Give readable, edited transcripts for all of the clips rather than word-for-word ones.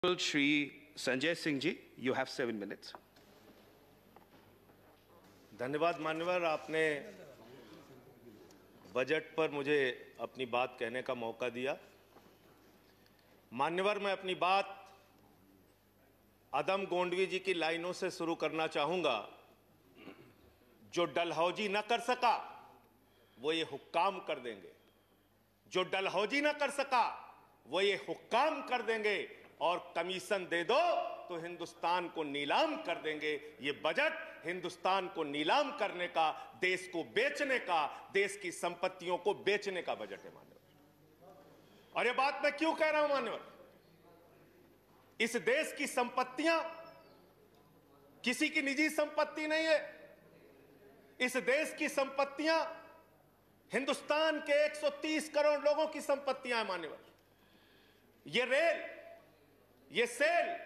Shri Sanjay Singh ji, you have 7 minutes. धन्यवाद मान्यवर, आपने बजट पर मुझे अपनी बात कहने का मौका दिया। मान्यवर, मैं अपनी बात अदम गोंडवी जी की लाइनों से शुरू करना चाहूंगा। जो डलहौजी न कर सका वो ये हुक्काम कर देंगे, जो डलहौजी न कर सका वो ये हुक्काम कर देंगे, और कमीशन दे दो तो हिंदुस्तान को नीलाम कर देंगे। ये बजट हिंदुस्तान को नीलाम करने का, देश को बेचने का, देश की संपत्तियों को बेचने का बजट है मान्यवर। और ये बात मैं क्यों कह रहा हूं मान्यवर? इस देश की संपत्तियां किसी की निजी संपत्ति नहीं है। इस देश की संपत्तियां हिंदुस्तान के 130 करोड़ लोगों की संपत्तियां हैं मान्यवर। ये रेल, ये सेल,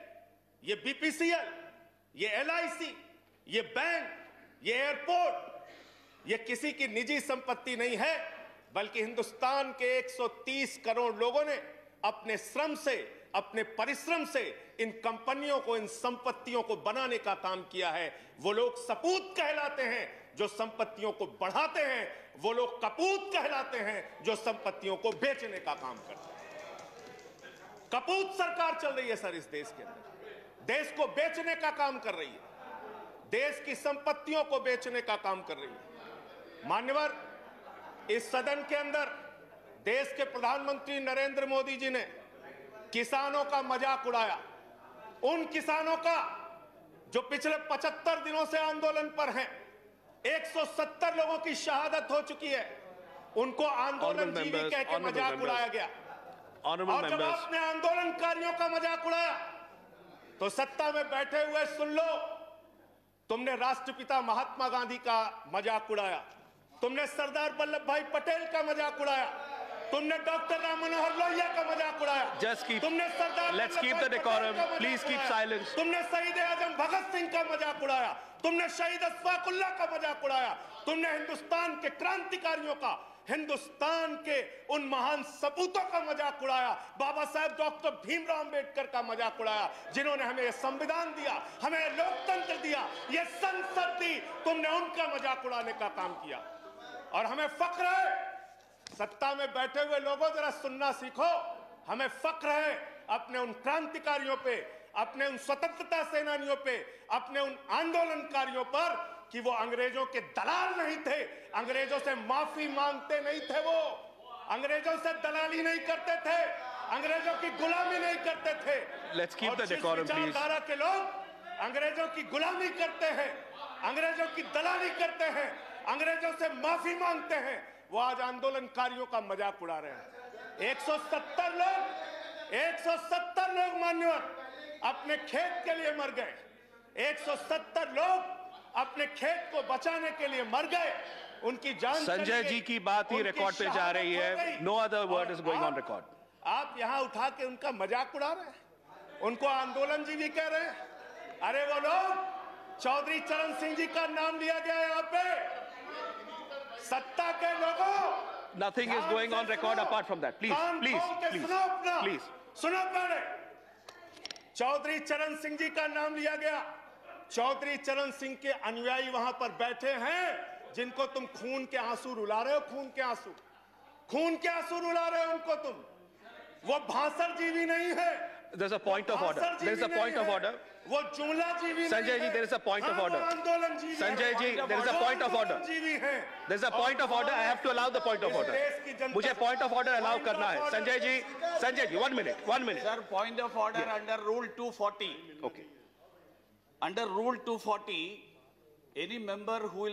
ये बीपीसीएल, ये एलआईसी, ये बैंक, ये एयरपोर्ट, ये किसी की निजी संपत्ति नहीं है, बल्कि हिंदुस्तान के 130 करोड़ लोगों ने अपने श्रम से, अपने परिश्रम से इन कंपनियों को, इन संपत्तियों को बनाने का काम किया है। वो लोग सपूत कहलाते हैं जो संपत्तियों को बढ़ाते हैं, वो लोग कपूत कहलाते हैं जो संपत्तियों को बेचने का काम करते हैं। कपूत सरकार चल रही है सर इस देश के अंदर, देश को बेचने का काम कर रही है, देश की संपत्तियों को बेचने का काम कर रही है। मान्यवर, इस सदन के अंदर देश के प्रधानमंत्री नरेंद्र मोदी जी ने किसानों का मजाक उड़ाया। उन किसानों का जो पिछले 75 दिनों से आंदोलन पर हैं, 170 लोगों की शहादत हो चुकी है, उनको आंदोलन जीवी कह के मजाक उड़ाया गया। और जब आपने आंदोलनकारियों का मजाक उड़ाया तो सत्ता में बैठे हुए सुन लो, तुमने राष्ट्रपिता महात्मा गांधी का मजाक उड़ाया, तुमने सरदार वल्लभ भाई पटेल का मजाक उड़ाया, तुमने डॉक्टर राम मनोहर लोहिया का मजाक उड़ाया, तुमने सरदार Let's keep the decorum. Please keep silence. तुमने शहीद आजम भगत सिंह का मजाक उड़ाया, तुमने शहीद अशफाकुल्लाह का मजाक उड़ाया, तुमने हिंदुस्तान के क्रांतिकारियों का, हिंदुस्तान के उन महान सपूतों का मजाक उड़ाया, बाबा साहेब डॉक्टर भीमराव अंबेडकर का मजाक उड़ाया, जिन्होंने हमें संविधान दिया, हमें लोकतंत्र दिया, ये संसद दी। तुमने उनका मजाक उड़ाने का काम किया। और हमें फख्र है, सत्ता में बैठे हुए लोगों जरा सुनना सीखो, हमें फख्र है अपने उन क्रांतिकारियों पे, अपने उन स्वतंत्रता सेनानियों पे, अपने उन आंदोलनकारियों पर कि वो अंग्रेजों के दलाल नहीं थे, अंग्रेजों से माफी मांगते नहीं थे, वो अंग्रेजों से दलाली नहीं करते थे, अंग्रेजों की गुलामी नहीं करते थे। Let's keep the decorum, please. विचारधारा के लोग अंग्रेजों की गुलामी करते हैं, अंग्रेजों की दलाली करते हैं, अंग्रेजों से माफी मांगते हैं, वो आज आंदोलनकारियों का मजाक उड़ा रहे हैं। 170 लोग मान्यवर अपने खेत के लिए मर गए, 170 लोग अपने खेत को बचाने के लिए मर गए, उनकी जान। संजय जी की बात ही रिकॉर्ड पे जा रही है, no other word is going on record. आप यहां उठा के उनका मजाक उड़ा रहे हैं, उनको आंदोलन जी भी कह रहे हैं। अरे वो लोग, चौधरी चरण सिंह जी का नाम लिया गया यहाँ पे, सत्ता के लोगों। Nothing is going on record apart from that, please please please सुनो पहले। चौधरी चरण सिंह जी का नाम लिया गया, चौधरी चरण सिंह के अनुयायी वहां पर बैठे हैं, जिनको तुम खून के आंसू रुला रहे हो, खून के आंसू रुला रहे हो उनको तुम। वो भाषण जीवी नहीं है। There's a point of order. There's a point of order. वो जुमला जीवी Sanjay ji, there is a point of order. Sanjay ji, there is a point of order. There's a point of order. I have to allow the point of order. मुझे point of order allow करना है। Sanjay ji, 1 minute. Sir, point of order under Rule 240. Okay. Under Rule 240, any member who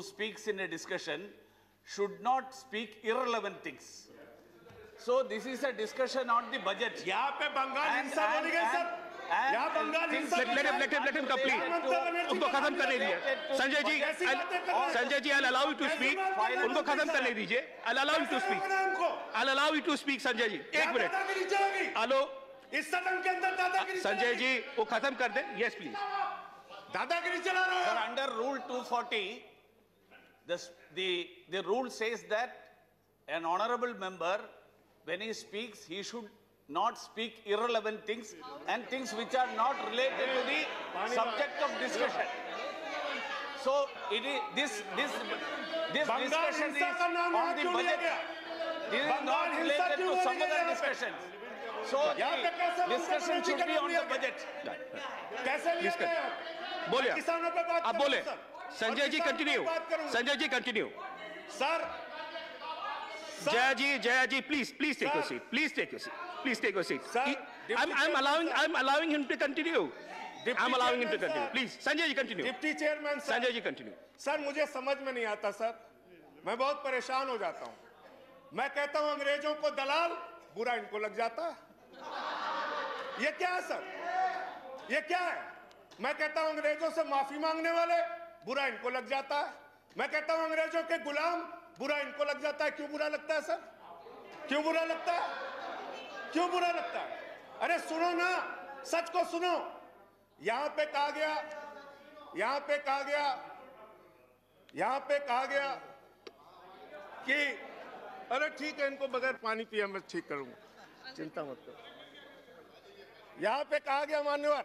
speaks in a discussion should not speak irrelevant things. So this is a discussion on the budget. यहाँ पे बंगाल हिंसा बोली गई sir, यहाँ बंगाल हिंसा। Let him complete. उनको खत्म करने दीजिए। Sanjay ji, I'll allow you to speak. उनको खत्म करने दीजिए। I'll allow you to speak, Sanjay ji. 1 मिनट। हेलो, इस सदन के अंदर दादागिरी। संजय जी, वो खत्म कर दे। Yes, please. दादागिरी चला रहे हो। Sir, under Rule 240, the rule says that an honorable member, when he speaks, he should not speak irrelevant things and things which are not related to the subject of discussion. So it is this discussion is on the budget. This is not related to some other discussions. So the discussion should be on the budget. बोलिए, आप बोले। Sanjay ji continue, Sanjay ji continue. Sir, Jaya ji, please take your seat. Please take your seat. Please take your seat. I'm allowing him to continue. I'm allowing him to continue. Please, Sanjay ji continue. Deputy chairman sir, Sanjay ji continue. Sir मुझे समझ में नहीं आता sir, मैं बहुत परेशान हो जाता हूं। मैं कहता हूं अंग्रेजों को दलाल, बुरा इनको लग जाता है। ये क्या है सर? ये क्या है? मैं कहता हूं अंग्रेजों से माफी मांगने वाले, बुरा इनको लग जाता है। मैं कहता हूं अंग्रेजों के गुलाम, बुरा इनको लग जाता है। क्यों बुरा लगता है सर? क्यों बुरा लगता है? क्यों बुरा लगता है? अरे सुनो ना, सच को सुनो। यहां पे कहा गया कि अरे ठीक है, इनको बगैर पानी पिया मैं ठीक करूंगा, चिंता मत करो। यहां पे कहा गया मान्यवर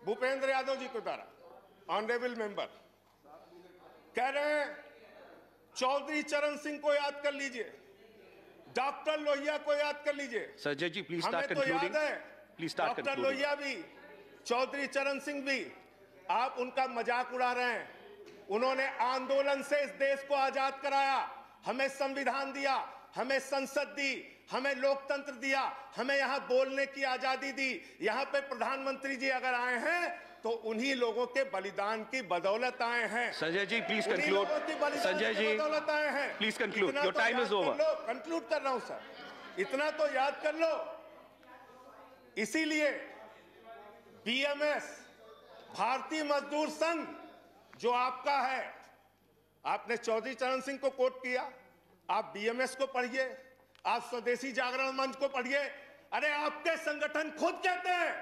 भूपेंद्र यादव जी के द्वारा, ऑनरेबल मेंबर कह रहे हैं चौधरी चरण सिंह को याद कर लीजिए, डॉक्टर लोहिया को याद कर लीजिए। संजय जी प्लीज हमें स्टार्ट तो कंक्लूडिंग। याद है please start doctor concluding. Lohia भी, चौधरी चरण सिंह भी, आप उनका मजाक उड़ा रहे हैं। उन्होंने आंदोलन से इस देश को आजाद कराया, हमें संविधान दिया, हमें संसद दी, हमें लोकतंत्र दिया, हमें यहां बोलने की आजादी दी। यहां पे प्रधानमंत्री जी अगर आए हैं तो उन्हीं लोगों के बलिदान की बदौलत आए हैं। Sanjay ji please conclude. संजय जी बदौलत आए हैं। Please conclude, your time is over. Conclude कर रहा हूं सर, इतना तो याद कर लो। इसीलिए बीएमएस, भारतीय मजदूर संघ जो आपका है, आपने चौधरी चरण सिंह को कोट किया, आप बीएमएस को पढ़िए, आप स्वदेशी जागरण मंच को पढ़िए। अरे आपके संगठन खुद कहते हैं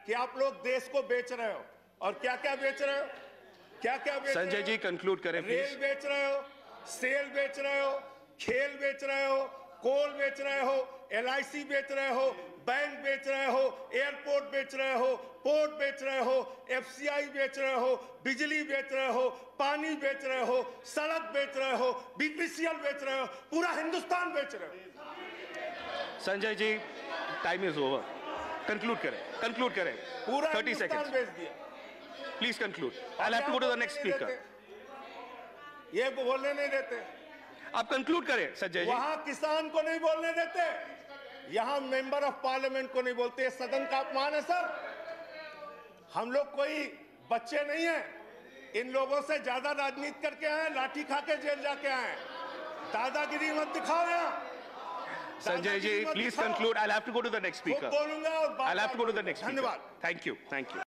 कि आप लोग देश को बेच रहे हो। और क्या क्या बेच रहे हो? क्या क्या बेच रहे हो? संजय जी कंक्लूड करें रेल प्लीज। बेच रहे हो, सेल बेच रहे हो, खेल बेच रहे हो, कोल बेच रहे हो, एलआईसी बेच रहे हो, बैंक बेच रहे हो, एयरपोर्ट बेच रहे हो, पोर्ट बेच रहे हो, एफसीआई बेच रहे हो, बिजली बेच रहे हो, पानी बेच रहे हो, सड़क बेच रहे हो, बीपीसीएल बेच रहे हो, पूरा हिंदुस्तान बेच रहे हो। Sanjay ji time is over, conclude करें। पूरा 30 हिंदुस्तान seconds. बेच दिया। Please conclude. I have to go to the next speaker. ये बोलने नहीं देते। आप कंक्लूड करें संजय जी। वहां किसान को नहीं बोलने देते, यहां मेंबर ऑफ पार्लियामेंट को नहीं बोलते। सदन का अपमान है सर। हम लोग कोई बच्चे नहीं हैं, इन लोगों से ज्यादा राजनीति करके आए, लाठी खा के जेल जाके आए। दादागिरी मत दिखाओ यहाँ। Sanjay ji please conclude. I have to go to the next speaker. बोलूंगा और I have to go to the next speaker. धन्यवाद। Thank you.